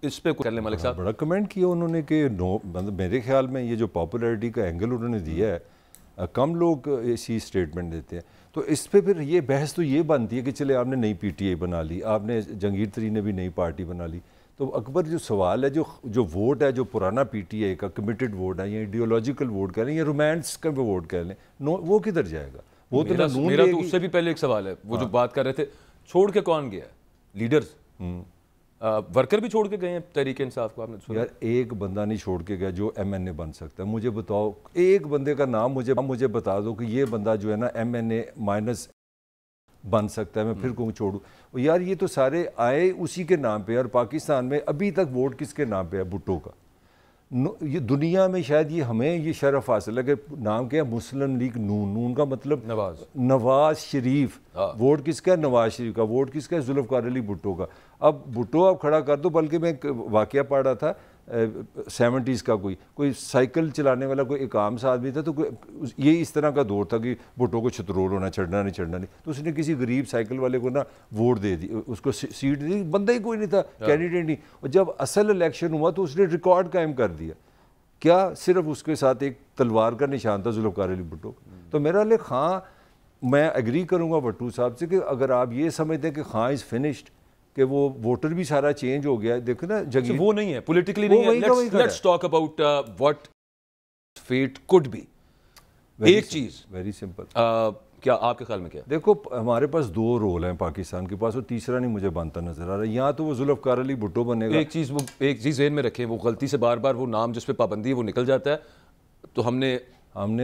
اس پہ کر لیں ملک صاحب. بڑا کمنٹ کیا انہوں نے کہ مطلب میرے خیال میں یہ جو پاپولیرٹی کا اینگل انہوں نے دیا ہے، کم لوگ ایسی اسٹیٹمنٹ دیتے ہیں. تو اس پہ پھر یہ بحث تو یہ بنتی ہے کہ چلے آپ نے نئی پی ٹی آئی بنا لی، آپ نے جہانگیر ترین نے بھی نئی پارٹی بنا لی. تو اکبر جو سوال ہے، جو ووٹ ہے، جو پرانا پی ٹی آئی کا کمیٹڈ ووٹ ہے، یا ایڈیولوجیکل ووٹ کہہ لیں یا رومانس کا ووٹ کہہ لیں، وہ کدھر جائے گا؟ وہ تو میرا تو اس سے بھی پہلے ایک سوال ہے، وہ جو بات کر رہے تھے چھوڑ کے کون گیا ہے؟ لیڈرز، ورکر بھی چھوڑ کے گئے ہیں تحریک انصاف کو. آپ نے یار ایک بندہ نہیں چھوڑ کے گیا جو ایم این اے بن سکتا ہے. مجھے بتاؤ ایک بندے کا نام مجھے بتا دو کہ یہ بندہ جو ہے نا ایم این اے مائنس بن سکتا ہے. میں پھر کہوں چھوڑوں یار، یہ تو سارے آئے اسی کے نام پہ. اور پاکستان میں ابھی تک ووٹ کس کے نام پہ ہے؟ بھٹو کا. یہ دنیا میں شاید یہ ہمیں یہ شرف حاصل ہے کہ نام کیا ہے؟ مسلم لیگ نون کا مطلب نواز شریف. ووٹ کس کا ہے؟ نواز شریف کا. ووٹ کس کا ہے؟ ذوالفقار علی بھٹو کا. اب بھٹو آپ کھڑا کر دو. بلکہ میں ایک واقعہ پڑھ رہا تھا 70s کا، کوئی سائیکل چلانے والا کوئی ایک عام سا آدمی تھا. تو یہ اس طرح کا دور تھا کہ بھٹو کو چھترول ہونا، چڑھنا نہیں. تو اس نے کسی غریب سائیکل والے کو نا ووٹ دے دی، اس کو سیٹ دی. بندہ ہی کوئی نہیں تھا، کینڈیڈیٹ نہیں. اور جب اصل الیکشن ہوا تو اس نے ریکارڈ قائم کر دیا. کیا؟ صرف اس کے ساتھ ایک تلوار کا نشان تھا، ذوالفقار علی بھٹو. تو میرا لئے خان، میں ایگری کروں گا بھٹو صاحب سے کہ اگر آپ یہ سمجھتے ہیں کہ خان از فنشڈ، کہ وہ ووٹر بھی سارا چینج ہو گیا ہے. دیکھو نا جگہ وہ نہیں ہے، پولیٹیکلی نہیں ہے. Let's talk about what fate could be. ایک چیز ویری سمپل، کیا آپ کے خیال میں کیا؟ دیکھو ہمارے پاس دو رول ہیں پاکستان کے پاس، اور تیسرا نہیں مجھے بنتا نظر آ رہا ہے. یہاں تو وہ ذوالفقار علی بھٹو بنے گا. ایک چیز ذہن میں رکھیں، وہ غلطی سے بار بار وہ نام جس پہ پابندی ہے وہ نکل جاتا ہے. تو ہم نے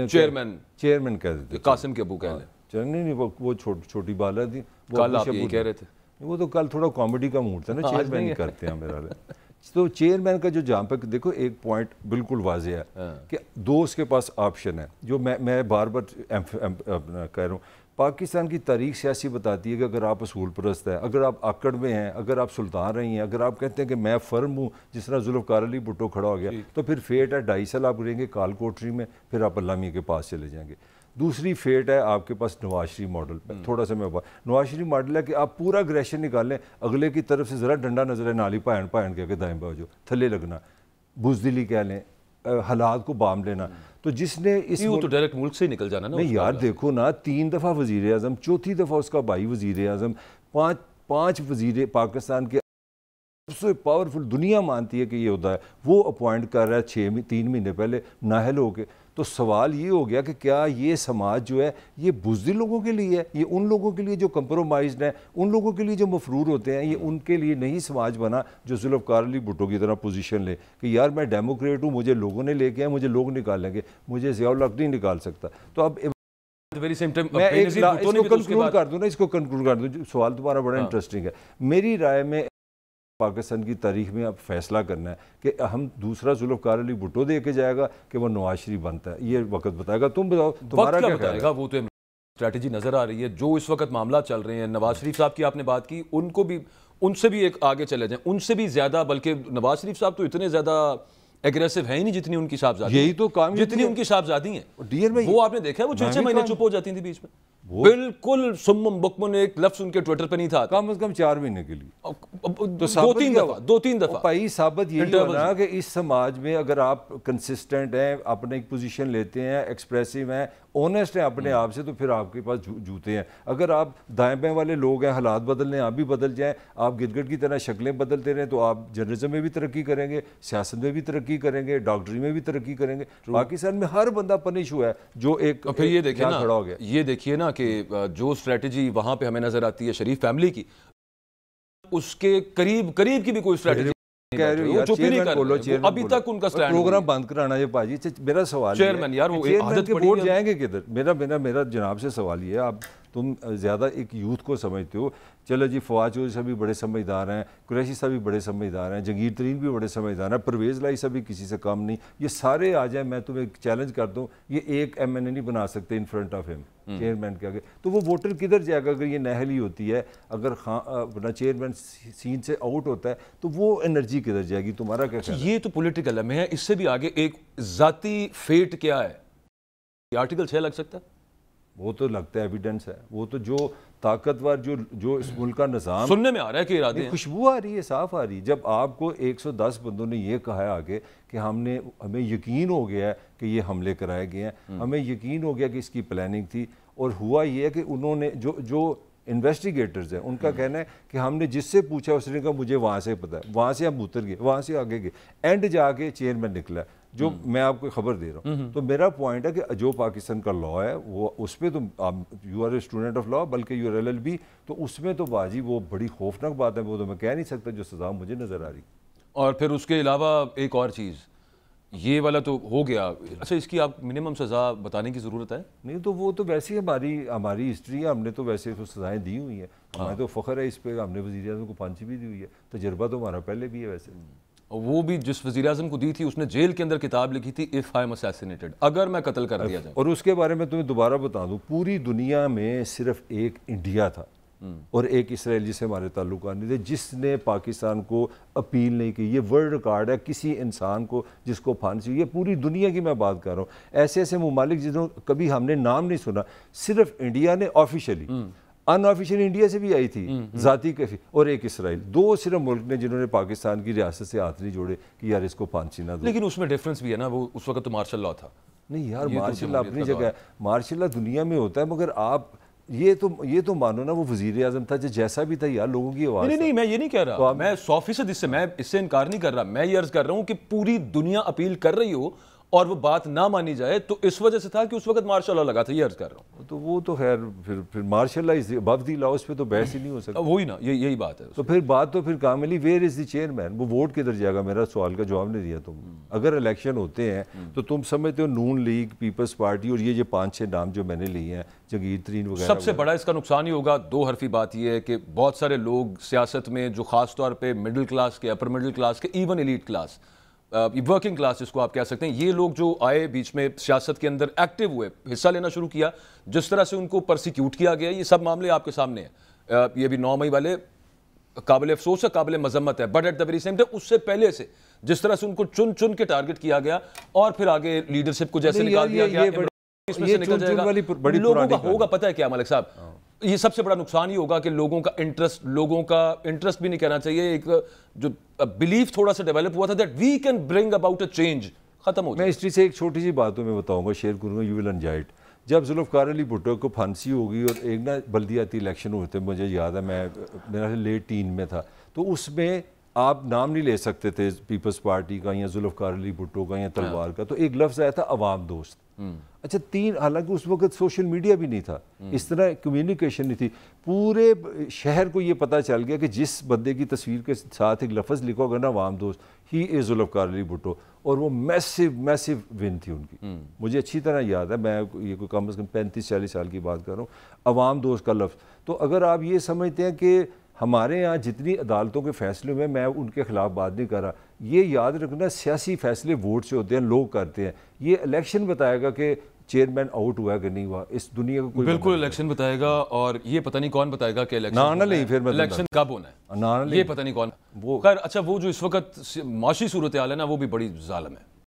چیئرمین کہہ دیتے، قاسم کے ابو کہہ لیں. نہیں وہ چھوٹی بالا تھی. کل آپ یہ کہہ رہے تھے. وہ تو کل تھوڑا کامیڈی کا موڈ تھا نا، چیئرمین ہی کرتے ہیں میرا. تو چیئرمین کا جو جہاں پہ دیکھو ایک پوائنٹ بالکل واضح ہے کہ دو اس کے پاس آپشن ہے. جو میں بار بار کہہ رہا ہوں، پاکستان کی تاریخ سیاسی بتاتی ہے کہ اگر آپ اصول پرست ہیں، اگر آپ آکڑ میں ہیں، اگر آپ سلطان رہی ہیں، اگر آپ کہتے ہیں کہ میں فرم ہوں، جس طرح ذوالفقار علی بھٹو کھڑا ہو گیا، تو پھر فیٹ ہے 2.5 سال آپ رہیں گے کال کوٹری میں، پھر آپ علامہ کے پاس چلے جائیں گے. دوسری فیٹ ہے آپ کے پاس نواز شریف ماڈل پہ. تھوڑا سا میں نواز شریف ماڈل ہے کہ آپ پورا اگریشن نکالیں، اگلے کی طرف سے ذرا ڈنڈا نظر ہے، نالی پائن کہہ کے دائیں باجو تھلے لگنا، بزدلی کہہ لیں، حالات کو بام لینا. تو جس نے اس تو ڈائریکٹ ملک سے ہی نکل جانا نا. نہیں یار دیکھو نا، 3 دفعہ وزیر اعظم، 4تھی دفعہ اس کا بھائی وزیر اعظم، 5 وزیر پاکستان کے سب سے پاورفل دنیا مانتی ہے کہ یہ ہوتا ہے، وہ اپوائنٹ کر رہا ہے 3 مہینے پہلے نااہل ہو کے. تو سوال یہ ہو گیا کہ کیا یہ سماج جو ہے یہ بزدل لوگوں کے لیے ہے؟ یہ ان لوگوں کے لیے جو کمپرومائزڈ ہیں، ان لوگوں کے لیے جو مفرور ہوتے ہیں، یہ ان کے لیے نہیں سماج بنا جو ذوالفقار علی بھٹو کی طرح پوزیشن لے کہ یار میں ڈیموکریٹ ہوں، مجھے لوگوں نے لے کے آئے، مجھے لوگ نکالیں گے، مجھے ضیاء الحق نہیں نکال سکتا. تو اب میں اس کو کنکلوڈ کر دوں. سوال تمہارا بڑا انٹرسٹنگ ہے. میری رائے میں پاکستان کی تاریخ میں اب فیصلہ کرنا ہے کہ ہم دوسرا ذوالفقار علی بھٹو دے کے جائے گا کہ وہ نواز شریف بنتا ہے. یہ وقت بتائے گا. تم بتاؤ تمہارا کیا خیال ہے؟ وہ تو اسٹریٹجی نظر آ رہی ہے. جو اس وقت معاملات چل رہے ہیں، نواز شریف صاحب کی آپ نے بات کی، ان کو بھی ان سے بھی ایک آگے چلے جائیں، ان سے بھی زیادہ. بلکہ نواز شریف صاحب تو اتنے زیادہ ایگریسو ہیں ہی نہیں جتنی ان کی صاحبزادی، یہی تو کام، جتنی ان کی صحابزادی ہیں. وہ آپ نے دیکھا ہے وہ 6 مہینے چپ ہو جاتی تھی بیچ میں، بالکل سمم بکمن، ایک لفظ ان کے ٹویٹر پہ نہیں تھا. کم از کم 4 مہینے کے لیے، 2-3 دفعہ. بھائی ثابت یہی ہونا کہ اس سماج میں اگر آپ کنسسٹنٹ ہیں، اپنے ایک پوزیشن لیتے ہیں، ایکسپریسو ہیں، اونیسٹ ہیں اپنے آپ سے، تو پھر آپ کے پاس جوتے ہیں. اگر آپ دائیں بائیں والے لوگ ہیں، حالات بدلنے آپ بھی بدل جائیں، آپ گدگڑ کی طرح شکلیں بدلتے رہیں، تو آپ جرنلزم میں بھی ترقی کریں گے، سیاست میں بھی ترقی کریں گے، ڈاکٹری میں بھی ترقی کریں گے. پاکستان میں ہر بندہ پنش ہوا ہے جو ایک پھر یہ دیکھیے نا کہ جو اسٹریٹجی وہاں پہ ہمیں نظر آتی ہے شریف فیملی کی، اس کے قریب کی بھی کوئی اسٹریٹجی ابھی تک ان کا سٹینڈ. پروگرام بند کرانا ہے باجی. میرا سوال چیئرمین یار وہ عادت کے ووٹ جائیں گے کدھر؟ میرا جناب سے سوال یہ ہے، آپ تم زیادہ ایک یوتھ کو سمجھتے ہو. چلو جی فواد چودھری صاحب بھی بڑے سمجھدار ہیں، قریشی صاحب بھی بڑے سمجھدار ہیں، جہانگیر ترین بھی بڑے سمجھدار ہیں، پرویز لائی صاحب بھی کسی سے کم نہیں. یہ سارے آ جائیں، میں تمہیں چیلنج کرتا ہوں، یہ ایک ایم این اے نہیں بنا سکتے ان فرنٹ آف ہم چیئرمین کے آگے. تو وہ ووٹر کدھر جائے گا اگر یہ نااہل ہی ہوتی ہے؟ اگر اپنا چیئرمین سین سے آؤٹ ہوتا ہے تو وہ انرجی کدھر جائے گی؟ تمہارا کیا خیال ہے؟ یہ تو پولیٹیکل ہے. میں اس سے بھی آگے ایک ذاتی فیٹ کیا ہے، یہ آرٹیکل 6 لگ سکتا ہے. وہ تو لگتا ہے ایویڈنس ہے. وہ تو جو طاقتور جو اس ملک کا نظام سننے میں آ رہا ہے کہ ارادے ہیں. خوشبو آ رہی ہے، صاف آ رہی ہے. جب آپ کو 110 بندوں نے یہ کہا ہے آگے کہ ہمیں یقین ہو گیا ہے کہ یہ حملے کرائے گئے ہیں، ہمیں یقین ہو گیا کہ اس کی پلاننگ تھی، اور ہوا یہ ہے کہ انہوں نے جو انویسٹیگیٹرز ہیں ان کا کہنا ہے کہ ہم نے جس سے پوچھا اس نے کہا مجھے وہاں سے پتہ ہے، وہاں سے ہم اتر گئے، وہاں سے آگے گئے، اینڈ جا کے چیئرمین نکلا ہے. جو میں آپ کو خبر دے رہا ہوں، تو میرا پوائنٹ ہے کہ جو پاکستان کا لا ہے وہ اس پہ تو you are a student of law, بلکہ یو آر LLB، تو اس میں تو باجی وہ بڑی خوفناک بات ہے، وہ تو میں کہہ نہیں سکتا جو سزا مجھے نظر آ رہی. اور پھر اس کے علاوہ ایک اور چیز، یہ والا تو ہو گیا. اچھا اس کی آپ منیمم سزا بتانے کی ضرورت ہے؟ نہیں تو وہ تو ویسے ہی ہماری ہسٹری ہے، ہم نے تو ویسے تو سزائیں دی ہوئی ہیں. ہمیں تو فخر ہے اس پہ، ہم نے وزیر اعظم کو پھانسی بھی دی ہوئی ہے، تجربہ تو ہمارا پہلے بھی ہے. ویسے وہ بھی جس وزیر اعظم کو دی تھی اس نے جیل کے اندر کتاب لکھی تھی if I am assassinated، اگر میں قتل کر دیا جائے. اور اس کے بارے میں تمہیں دوبارہ بتا دوں، پوری دنیا میں صرف ایک انڈیا تھا اور ایک اسرائیل جس سے ہمارے تعلقات نہیں تھے جس نے پاکستان کو اپیل نہیں کی. یہ ورلڈ ریکارڈ ہے کسی انسان کو جس کو پھانسی. یہ پوری دنیا کی میں بات کر رہا ہوں. ایسے ایسے ممالک جنہوں کبھی ہم نے نام نہیں سنا، صرف انڈیا نے آفیشلی، ان آفیشلی انڈیا سے بھی آئی تھی ذاتی کیفی، اور ایک اسرائیل. دو صرف ملک نے جنہوں نے پاکستان کی ریاست سے ہاتھ نہیں جوڑے کہ یار اس کو پھانسی نہ دو. لیکن اس میں ڈیفرنس بھی ہے نا، وہ اس وقت تو مارشل لا تھا. نہیں یار، مارشل لا اپنی جگہ ہے، مارشل لا دنیا میں ہوتا ہے، مگر آپ یہ تو مانو نا وہ وزیر اعظم تھا جیسا بھی تھا یار، لوگوں کی آواز. نہیں میں یہ نہیں کہہ رہا، میں 100% میں اس سے انکار نہیں کر رہا. میں یہ عرض کر رہا ہوں کہ پوری دنیا اپیل کر رہی ہو اور وہ بات نہ مانی جائے تو اس وجہ سے تھا کہ اس وقت مارشل لا لگا تھا. یہ عرض کر رہا ہوں. تو وہ تو خیر پھر مارشل لا از ابو دی لا، اس پہ تو بحث ہی نہیں ہو سکتا. وہی نا، یہی بات ہے. تو پھر بات تو پھر کاملی ویئر از دی چیئرمین، وہ ووٹ کدھر جائے گا؟ میرا سوال کا جواب نہیں دیا تم. اگر الیکشن ہوتے ہیں تو تم سمجھتے ہو نون لیگ، پیپلز پارٹی اور یہ 5-6 نام جو میں نے لیے ہیں، جگیر ترین وغیرہ، سب سے بڑا اس کا نقصان ہی ہوگا. 2 حرفی بات یہ ہے کہ بہت سارے لوگ سیاست میں جو خاص طور پہ مڈل کلاس کے، اپر مڈل کلاس کے، even elite class, working class جس کو آپ کہہ سکتے ہیں، یہ لوگ جو آئے بیچ میں سیاست کے اندر ایکٹیو ہوئے، حصہ لینا شروع کیا، جس طرح سے ان کو پرسیکیوٹ کیا گیا، یہ سب معاملے آپ کے سامنے ہیں. یہ بھی 9 مئی والے قابل افسوس ہے، قابل مذمت ہے، but at the very same time اس سے پہلے سے جس طرح سے ان کو چن کے ٹارگٹ کیا گیا اور پھر آگے لیڈرشپ کو جیسے نکال دیا گیا، اس میں سے نکل جائے گا. لوگوں کا ہوگا پتہ ہے کیا ملک صاحب، یہ سب سے بڑا نقصان ہی ہوگا کہ لوگوں کا انٹرسٹ بھی نہیں کہنا چاہیے، ایک جو بلیف تھوڑا سا ڈیولپ ہوا تھا that we can bring about a change, ختم ہو جائے. میں ہسٹری سے ایک چھوٹی سی بات میں بتاؤں گا، شیئر کروں گا، یو ول انجوائے اٹ. جب ذوالفقار علی بھٹو کو پھانسی ہو گئی اور ایک نا بلدیاتی الیکشن ہوتے، مجھے یاد ہے میں میرا لیٹ ٹین میں تھا، تو اس میں آپ نام نہیں لے سکتے تھے پیپلز پارٹی کا یا ذوالفقار علی بھٹو کا یا تلوار کا، تو ایک لفظ آیا تھا عوام دوست. اچھا 3، حالانکہ اس وقت سوشل میڈیا بھی نہیں تھا، اس طرح کمیونیکیشن نہیں تھی، پورے شہر کو یہ پتہ چل گیا کہ جس بندے کی تصویر کے ساتھ ایک لفظ لکھا ہوگا نا عوام دوست، ہی از ذوالفقار علی بھٹو، اور وہ میسو ون تھی ان کی. مجھے اچھی طرح یاد ہے، میں یہ کوئی کم از کم 35-40 سال کی بات کر رہا ہوں، عوام دوست کا لفظ. تو اگر آپ یہ سمجھتے ہیں کہ ہمارے یہاں جتنی عدالتوں کے فیصلے ہوئے، میں ان کے خلاف بات نہیں کر رہا، یہ یاد رکھنا سیاسی فیصلے ووٹ سے ہوتے ہیں، لوگ کرتے ہیں. یہ الیکشن بتائے گا کہ چیئرمین آؤٹ ہوا کہ نہیں ہوا، اس دنیا کو کوئی بالکل الیکشن بتائے گا. اور یہ پتہ نہیں کون بتائے گا کہ الیکشن کب ہونا ہے، یہ پتہ نہیں کون. خیر اچھا، وہ جو اس وقت معاشی صورتحال ہے نا، وہ بھی بڑی ظالم ہے.